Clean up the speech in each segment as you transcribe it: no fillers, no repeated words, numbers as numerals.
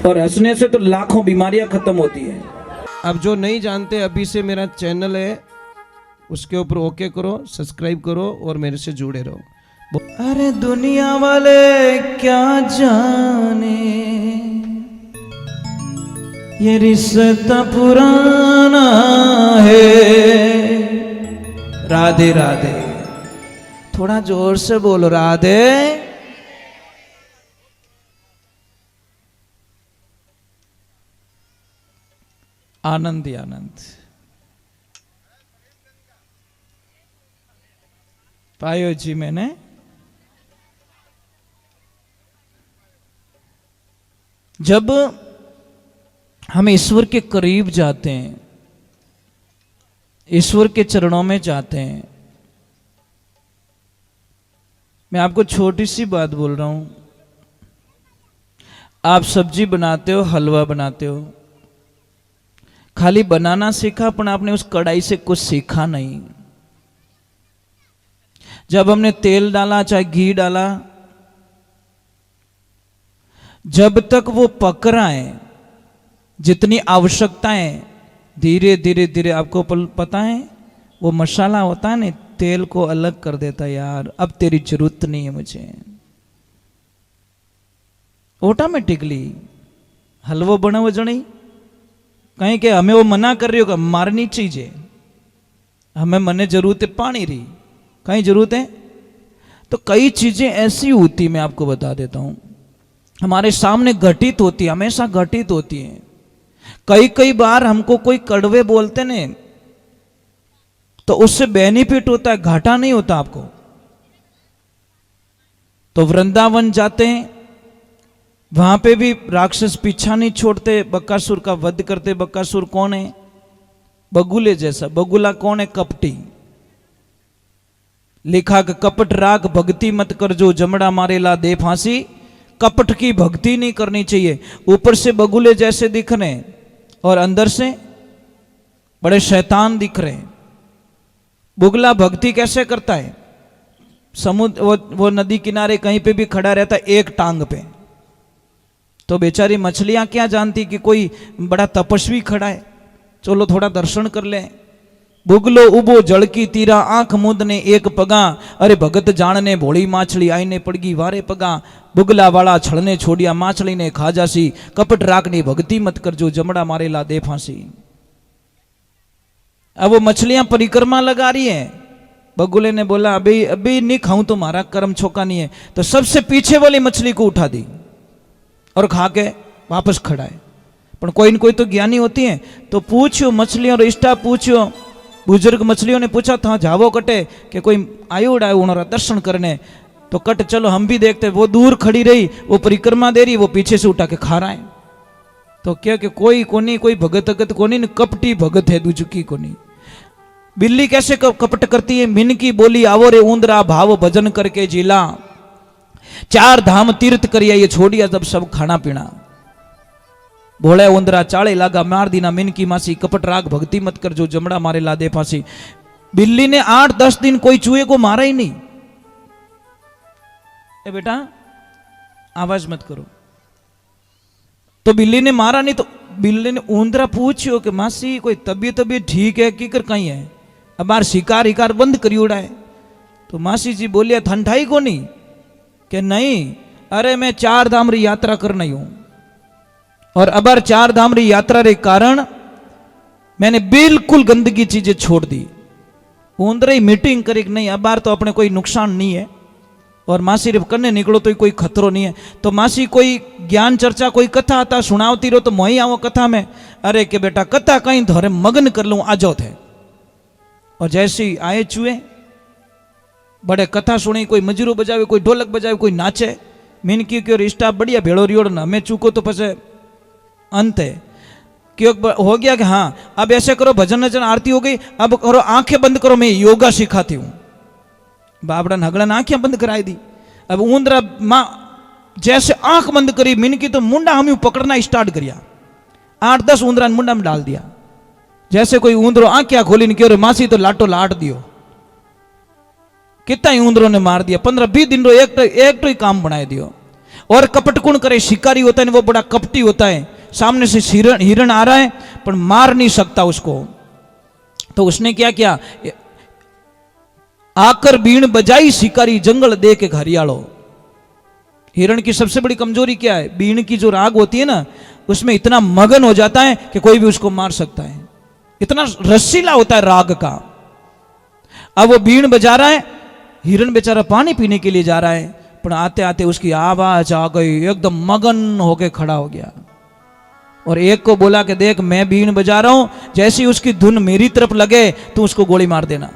और हंसने से तो लाखों बीमारियां खत्म होती है। अब जो नहीं जानते, अभी से मेरा चैनल है, उसके ऊपर ओके करो, सब्सक्राइब करो और मेरे से जुड़े रहो। अरे दुनिया वाले क्या जाने ये रिश्ता पुराना है। राधे राधे, थोड़ा जोर से बोलो राधे। आनंद ही आनंद। पायो जी मैंने। जब हम ईश्वर के करीब जाते हैं, ईश्वर के चरणों में जाते हैं, मैं आपको छोटी सी बात बोल रहा हूं। आप सब्जी बनाते हो, हलवा बनाते हो, खाली बनाना सीखा पर आपने उस कढ़ाई से कुछ सीखा नहीं। जब हमने तेल डाला, चाहे घी डाला, जब तक वो पक रहा है, जितनी आवश्यकता है, धीरे धीरे धीरे आपको पता है वो मसाला होता है ना, तेल को अलग कर देता है। यार अब तेरी जरूरत नहीं है मुझे। ऑटोमेटिकली हलवो बनावो जणी कहीं के हमें वो मना कर रही हो कि मारनी चीज है, हमें मने जरूरत है पानी री, कहीं जरूरत है। तो कई चीजें ऐसी होती, मैं आपको बता देता हूं, हमारे सामने घटित होती, हमेशा घटित होती है। कई बार हमको कोई कड़वे बोलते ने तो उससे बेनिफिट होता है, घाटा नहीं होता आपको। तो वृंदावन जाते हैं, वहां पे भी राक्षस पीछा नहीं छोड़ते, बकासुर का वध करते। बकासुर कौन है? बगुले जैसा। बगुला कौन है? कपटी। लिखा कि कपट राग भक्ति मत कर, जो जमड़ा मारेला दे फांसी। कपट की भक्ति नहीं करनी चाहिए। ऊपर से बगुले जैसे दिख रहे हैं और अंदर से बड़े शैतान दिख रहे हैं। बुगला भक्ति कैसे करता है? समुद्र वो नदी किनारे कहीं पे भी खड़ा रहता है एक टांग पे, तो बेचारी मछलियां क्या जानती कि कोई बड़ा तपस्वी खड़ा है, चलो थोड़ा दर्शन कर ले। बुगलो उबो जल की तीरा, आंख मुद ने एक पगा। अरे भगत जानने भोली माछली आईने पड़गी वारे पगा। बुगला वाला छड़ने छोड़िया, माछली ने खा जासी। कपट राखनी भक्ति मत कर, जो जमड़ा मारेला दे फांसी। अब वो मछलियां परिक्रमा लगा रही है। बगुले ने बोला अभी अभी नहीं खाऊं तो मारा कर्म छोका नहीं है। तो सबसे पीछे वाली मछली को उठा दी और खा के वापस खड़ा है। पर कोई न कोई तो ज्ञानी होती है, तो पूछो मछलियों और इष्टा पूछो। बुजुर्ग मछलियों ने पूछा था जावो कटे कि कोई आयु उड़ाए उन्होंने दर्शन करने, तो कट चलो हम भी देखते। वो दूर खड़ी रही, वो परिक्रमा दे रही, वो पीछे से उठा के खा रहा है। तो क्या कि कोई कोनी, कोई भगत अगत कोनी, कपटी भगत है दुजुकी कोनी। बिल्ली कैसे कपट करती है? मिनकी बोली आवो रे ऊंदरा, भाव भजन करके जिला। 4 धाम तीर्थ करिया, ये छोड़िया जब सब खाना पीना। भोले उंदरा चाले लागा, मार दीना मिनकी मासी। कपट राग भक्ति मत कर, जो जमड़ा मारे ला दे फांसी। बिल्ली ने 8-10 दिन कोई चूहे को मारा ही नहीं। ए बेटा आवाज मत करो। तो बिल्ली ने मारा नहीं, तो बिल्ली ने उंदरा पूछो कि मासी कोई तबीयत ठीक है कि कर कहीं है? अब बार शिकार हिकार बंद करी उड़ा है। तो मासी जी बोलिया ठंडाई को नहीं कि नहीं, अरे मैं 4 धाम री यात्रा करना हूं, और अबार 4 धाम री यात्रा रे कारण मैंने बिल्कुल गंदगी चीजें छोड़ दी। उंदरे मीटिंग करी नहीं, अबार तो अपने कोई नुकसान नहीं है, और मासी रे कन्ने निकलो तो कोई खतरो नहीं है। तो मासी कोई ज्ञान चर्चा कोई कथा आता सुनावती रहो, तो मोही आओ कथा में। अरे के बेटा कथा कहीं धोरे मगन कर लूं, आ जाओ थे। और जैसे ही आए चूहे, बड़े कथा सुनी, कोई मजरू बजावे, कोई ढोलक बजावे, कोई नाचे। मिनकी की और स्टाफ बढ़िया भेड़ो रियोड़ ना, हमें चूको तो पसे अंत है। क्यों हो गया कि हाँ अब ऐसे करो, भजन वजन आरती हो गई, अब करो आंखें बंद करो, मैं योगा सिखाती हूं। बाबड़ा नगड़ा ने आंखें बंद कराई दी। अब ऊंदरा मां जैसे आंख बंद करी, मिनकी तो मुंडा हम पकड़ना स्टार्ट करिया। 8-10 ऊंदरा मुंडा में डाल दिया। जैसे कोई ऊंदरो आंखें खोली नहीं क्यों, मासी तो लाटो लाट दियो। कितना ही ऊंदरों ने मार दिया। 15-20 दिन रो एक तो ही काम बनाए दियो। और कपट कौन करे? शिकारी होता है वो बड़ा कपटी होता है, सामने से हिरण आ रहा है पर मार नहीं सकता उसको। तो उसने क्या किया, आकर बीण बजाई शिकारी जंगल दे के हरियालो। हिरण की सबसे बड़ी कमजोरी क्या है? बीण की जो राग होती है ना, उसमें इतना मगन हो जाता है कि कोई भी उसको मार सकता है, इतना रसीला होता है राग का। अब वो बीण बजा रहा है, हिरण बेचारा पानी पीने के लिए जा रहा है, पर आते आते उसकी आवाज आ गई, एकदम मगन होके खड़ा हो गया और एक को बोला कि देख मैं बीण बजा रहा हूं, जैसी उसकी धुन मेरी तरफ लगे तो उसको गोली मार देना।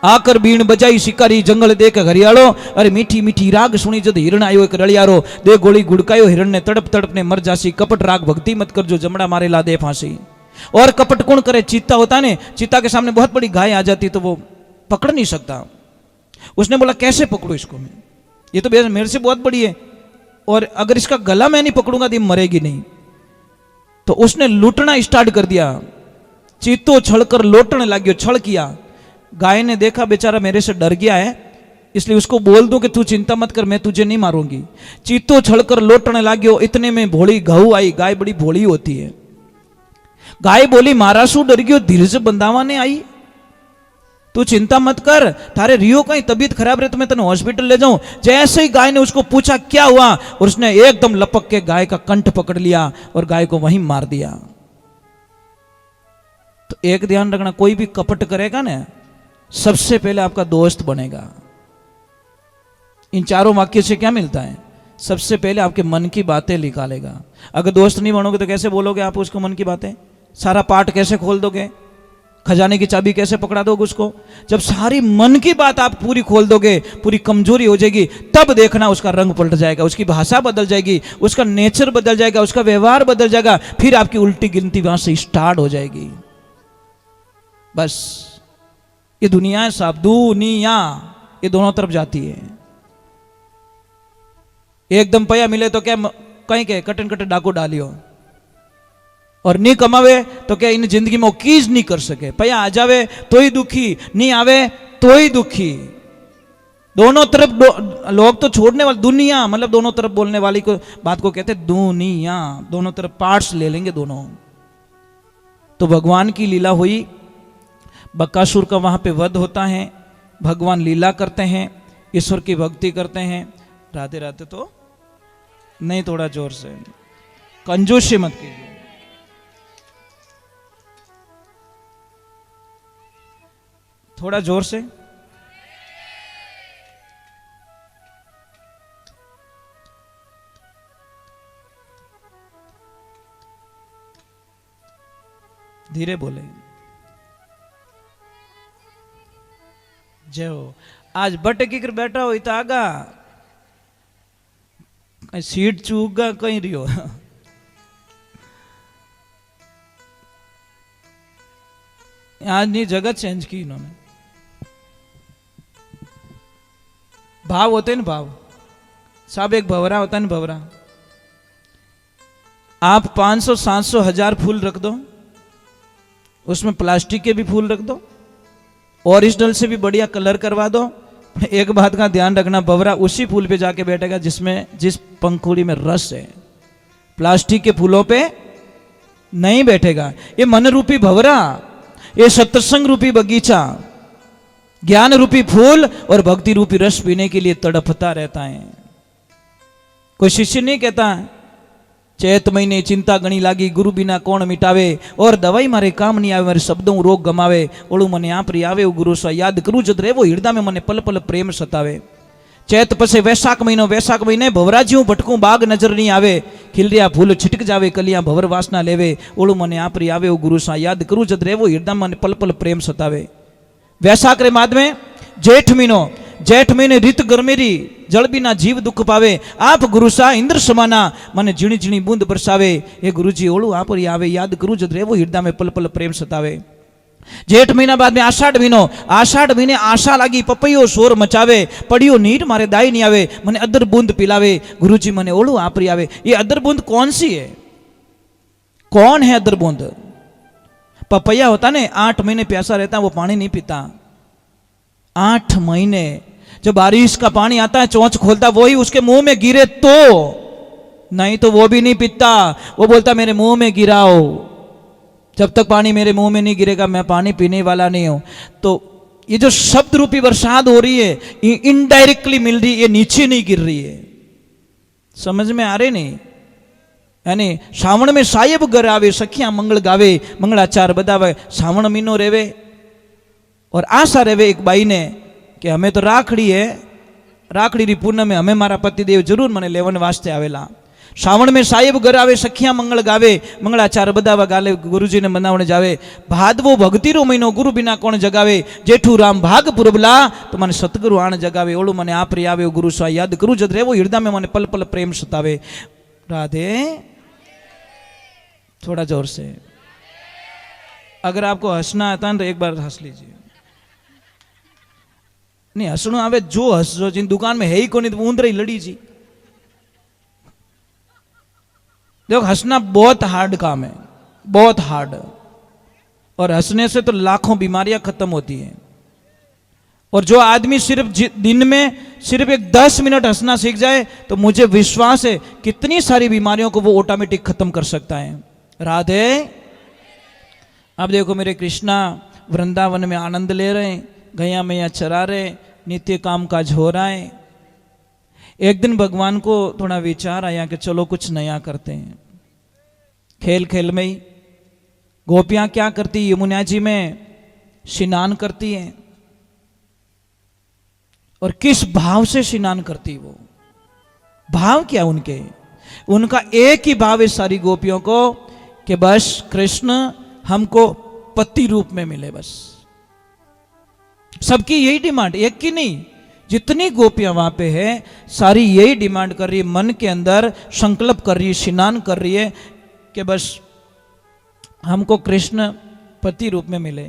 आकर बीण बजाई शिकारी जंगल देख हरियालो। अरे मीठी मीठी राग सुनी जद हिरण आयो एक रलियारो, दे गोली गुड़कायो हिरण ने तड़प तड़प ने मर जासी। कपट राग भक्ति मत कर जो जमड़ा मारे ला दे फांसी। और कपट कौन करे? चीता होता है ना, चीता के सामने बहुत बड़ी गाय आ जाती तो वो पकड़ नहीं सकता। उसने बोला कैसे पकड़ू इसको मैं, ये तो मेरे से बहुत बड़ी है और अगर इसका गला मैं नहीं पकड़ूंगा तो ये मरेगी नहीं। तो उसने लूटना स्टार्ट कर दिया, चीतो छड़कर लौटने लग छड़ किया। गाय ने देखा बेचारा मेरे से डर गया है, इसलिए उसको बोल दूं कि तू चिंता मत कर, मैं तुझे नहीं मारूंगी। चीतो छड़कर लौटने लाग्यो, इतने में भोली गऊ आई। गाय बड़ी भोली होती है। गाय बोली मारा शू डर गयो, धीरज बंदावा ने आई, तू चिंता मत कर, थारे रियो कहीं तबीयत खराब रहे तो मैं तेने हॉस्पिटल ले जाऊं। जैसे ही गाय ने उसको पूछा क्या हुआ, और उसने एकदम लपक के गाय का कंठ पकड़ लिया और गाय को वहीं मार दिया। तो एक ध्यान रखना, कोई भी कपट करेगा ना, सबसे पहले आपका दोस्त बनेगा। इन चारों वाक्य से क्या मिलता है? सबसे पहले आपके मन की बातें निकालेगा। अगर दोस्त नहीं बनोगे तो कैसे बोलोगे आप उसको मन की बातें? सारा पाठ कैसे खोल दोगे? खजाने की चाबी कैसे पकड़ा दोगे उसको? जब सारी मन की बात आप पूरी खोल दोगे, पूरी कमजोरी हो जाएगी, तब देखना उसका रंग पलट जाएगा, उसकी भाषा बदल जाएगी, उसका नेचर बदल जाएगा, उसका व्यवहार बदल जाएगा, फिर आपकी उल्टी गिनती वहां से स्टार्ट हो जाएगी। बस ये दुनिया है साहब, दुनिया ये दोनों तरफ जाती है। एकदम पैया मिले तो क्या कहीं के कटन कटन डाकू डालियो, और नहीं कमावे तो क्या इन जिंदगी में वो कीज नहीं कर सके। पैया आ जावे तो ही दुखी, नहीं आवे तो ही दुखी। दोनों तरफ लोग तो छोड़ने वाले, दुनिया मतलब दोनों तरफ बोलने वाली को बात को कहते दुनिया, दोनों तरफ पार्ट्स ले लेंगे दोनों। तो भगवान की लीला हुई, बकासुर का वहां पे वध होता है, भगवान लीला करते हैं, ईश्वर की भक्ति करते हैं। राधे राधे तो नहीं, थोड़ा जोर से, कंजूसी मत कीजिए। थोड़ा जोर से। धीरे बोले। जय हो। आज बट की कर बैठा हो इतना आगा, कहीं सीट चूका कहीं रियो। आज नहीं, जगह चेंज की इन्होंने। भाव होते हैं ना, भाव साहब, एक भवरा होता है ना, भवरा। आप 500 700 1000 फूल रख दो, उसमें प्लास्टिक के भी फूल रख दो, ओरिजिनल से भी बढ़िया कलर करवा दो। एक बात का ध्यान रखना, भवरा उसी फूल पे जाके बैठेगा जिस पंखुड़ी में रस है, प्लास्टिक के फूलों पे नहीं बैठेगा। ये मन रूपी भवरा, ये सत्संग रूपी बगीचा, ज्ञान रूपी फूल और भक्ति रूपी रस पीने के लिए तड़पता रहता है। कोई शिष्य नहीं कहता चैत महीने चिंता गणी लागी, गुरु बिना कौन मिटावे, और दवाई मारे काम नहीं आवे, मारे शब्दों रोग गमावे, ओळू मने आपरी आवे गुरु सा याद करू जद रेवो हृदय में मने पल पल प्रेम सतावे। चैत पसे वैशाख महीने भवराज्यूं भटकूं बाग नजर नहीं आवे, खिलरिया फूल छिटक जावे कलिया भवर वासना लेवे, ओळू मने आपरी आवे गुरु सा याद करू जद रेवो हृदय में पल पल प्रेम सतावे। वैशाख रे बाद में जेठ महीने रीत गरमेरी, जल बिना जीव दुख पावे, आप गुरु सा इंद्र समाना मने झीणी झीणी बूंद बरसावे, ये गुरुजी ओळू आप आवे याद करू जद रेवो हृदय में पल पल प्रेम सतावे। जेठ महीना बाद में आषाढ़ महीने आशा लागी पपैयो शोर मचावे, पड़ियो नीर मारे दाई नहीं आवे, मने अदर बूंद पिलावे, गुरुजी मने ओळू आपरी आवे। ये अदर बूंद कौन सी है? कौन है अदर बूंद? पपैया होता ने 8 महीने प्यासा रहता, वो पानी नहीं पीता। 8 महीने जब बारिश का पानी आता है चोंच खोलता वही उसके मुंह में गिरे तो, नहीं तो वो भी नहीं पीता, वो बोलता मेरे मुंह में गिराओ, जब तक पानी मेरे मुंह में नहीं गिरेगा मैं पानी पीने वाला नहीं हूं। तो ये जो शब्द रूपी बरसात हो रही है ये इनडायरेक्टली मिल रही है, ये नीचे नहीं गिर रही है। समझ में आ रहे नहीं? यानी श्रावण में साहेब घर आवे, सखिया मंगल गावे, मंगलाचार बतावे, श्रावण महीनो रेवे और आशा रेवे एक बाई ने कि हमें तो राखड़ी है, राखड़ी री पूनम में हमें मारा पतिदेव जरूर मने लेवन वास्ते आवेला। श्रावण में साहेब घर आवे, सखिया मंगल गावे, मंगलाचार बधावा गाले, गुरुजी ने बनावने जावे। भादवो भक्ति रो महीनो, गुरु बिना कौन जगावे, जेठू राम भाग पुरबला तो मने सतगुरु आण जगावे। ओळू मने आपरी आवे गुरु स्वा याद करू जद रेवो हृदय में मने पल पल प्रेम सतावे। राधे, थोड़ा जोर से। अगर आपको हंसना आता है तो एक बार हंस लीजिए। नहीं हंसणो आवे जो हंसो, जिन दुकान में है ही कोनी तो ऊंदरी लड़ी जी। देखो हंसना बहुत हार्ड काम है, बहुत हार्ड, और हंसने से तो लाखों बीमारियां खत्म होती हैं। और जो आदमी सिर्फ दिन में सिर्फ एक 10 मिनट हंसना सीख जाए तो मुझे विश्वास है कितनी सारी बीमारियों को वो ऑटोमेटिक खत्म कर सकता है। राधे। अब देखो मेरे कृष्णा वृंदावन में आनंद ले रहे हैं, गैया मैया चरा रहे, नित्य काम काज हो रहा है। एक दिन भगवान को थोड़ा विचार आया कि चलो कुछ नया करते हैं। खेल खेल में ही गोपियां क्या करती, यमुना जी में स्नान करती हैं, और किस भाव से स्नान करती वो, भाव क्या उनके, उनका एक ही भाव है सारी गोपियों को कि बस कृष्ण हमको पति रूप में मिले। बस सबकी यही डिमांड, एक की नहीं, जितनी गोपियां वहां पे है सारी यही डिमांड कर रही है, मन के अंदर संकल्प कर रही है, स्नान कर रही है कि बस हमको कृष्ण पति रूप में मिले।